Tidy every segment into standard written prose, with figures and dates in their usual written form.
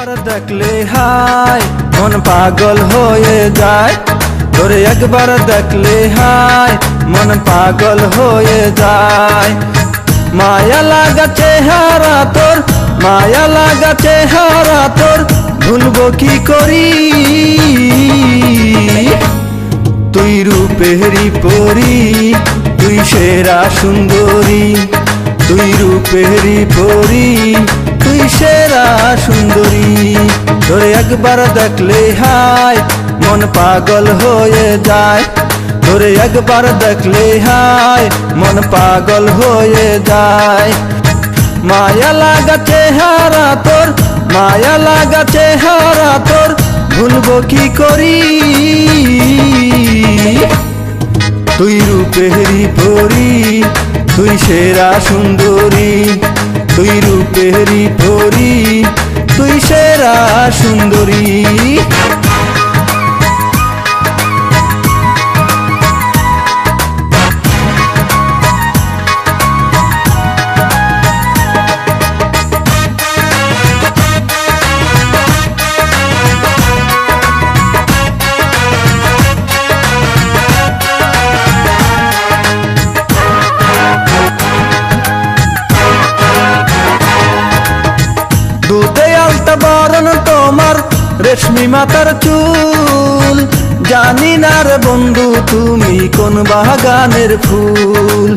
একবার দেখলে হায় মন পাগল হয়ে যায়, তোরে একবার দেখলে হায় মন পাগল হয়ে যায়। মায়া লাগা চেহারা তোর, মায়া লাগা চেহারা তোর, ভুলবো কি করি। তুই রূপেরই পরি, তুই সেরা সুন্দরী, তুই রূপেরই পরি, তুই সেরা সুন্দরী। তোরে একবার দেখলে হায় মন পাগল হয়ে যায়, তোরে একবার দেখলে হায় মন পাগল হয়ে যায়। মায়া লাগা চেহারা তোর, মায়া লাগা চেহারা তোর, ভুলবো কি করি। তুই রূপেরই পরি, তুই সেরা সুন্দরী, তুই রূপেরই পরি, তুই সেরা সুন্দরী। দুধে আলতা বরণ তোমার, রেশমি মাথার চুল, জানি না রে বন্ধু তুমি কোন বাগানের ফুল।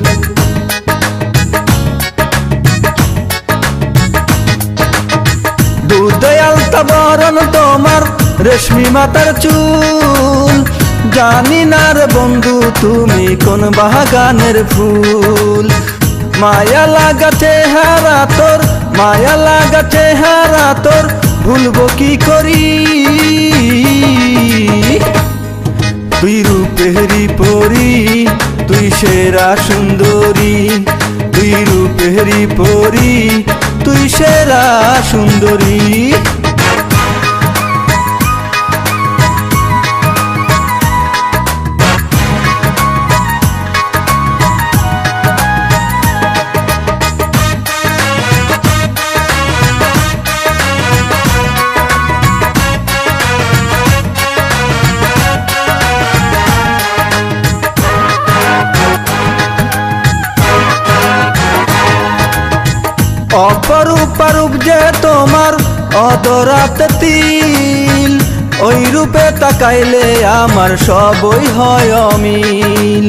দুধে আলতা বরণ তোমার, রেশমি মাথার চুল, জানি না রে বন্ধু তুমি কোন বাগানের ফুল। মায়া লাগা চেহারা তোর, মায়া লাগা চেহারা তোর, ভুলবো কি করি। তুই রূপেরই পরি, তুই সেরা সুন্দরী, তুই রূপেরই পরি, তুই সেরা সুন্দরী। অপরূপ রূপ যে তোমার অধরাত তিল, ওই রূপে তাকাইলে আমার সবই হয় অমিল।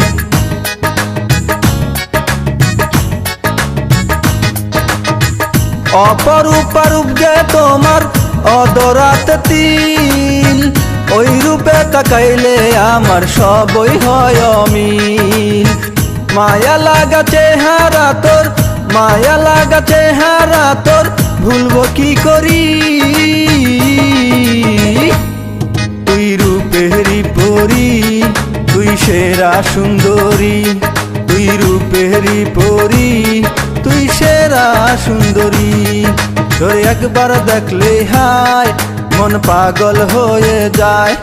অপরূপ রূপ যে তোমার অধরাত তিল, ওই রূপে তাকাইলে আমার সবই হয় অমিল। মায়া লাগা চেহারা তোর, মায়া লাগা চেহারা তোর, ভুলবো কি করি। তুই রূপেরই পরি, তুই সেরা সুন্দরী, তুই রূপেরই পরি, তুই সেরা সুন্দরী। তোরে একবার দেখলে হায় মন পাগল হয়ে যায়,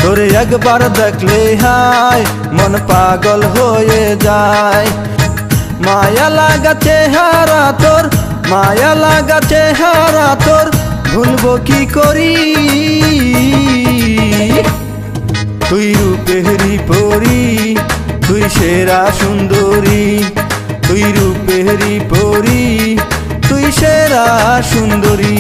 তোরে একবার দেখলে হায় মন পাগল হয়ে যায়। মায়া লাগা চেহারা তোর, মায়া লাগা চেহারা তোর, ভুলবো কি করি। তুই রূপেরই পরি, তুই সেরা সুন্দরী, তুই রূপেরই পরি, তুই সেরা সুন্দরী।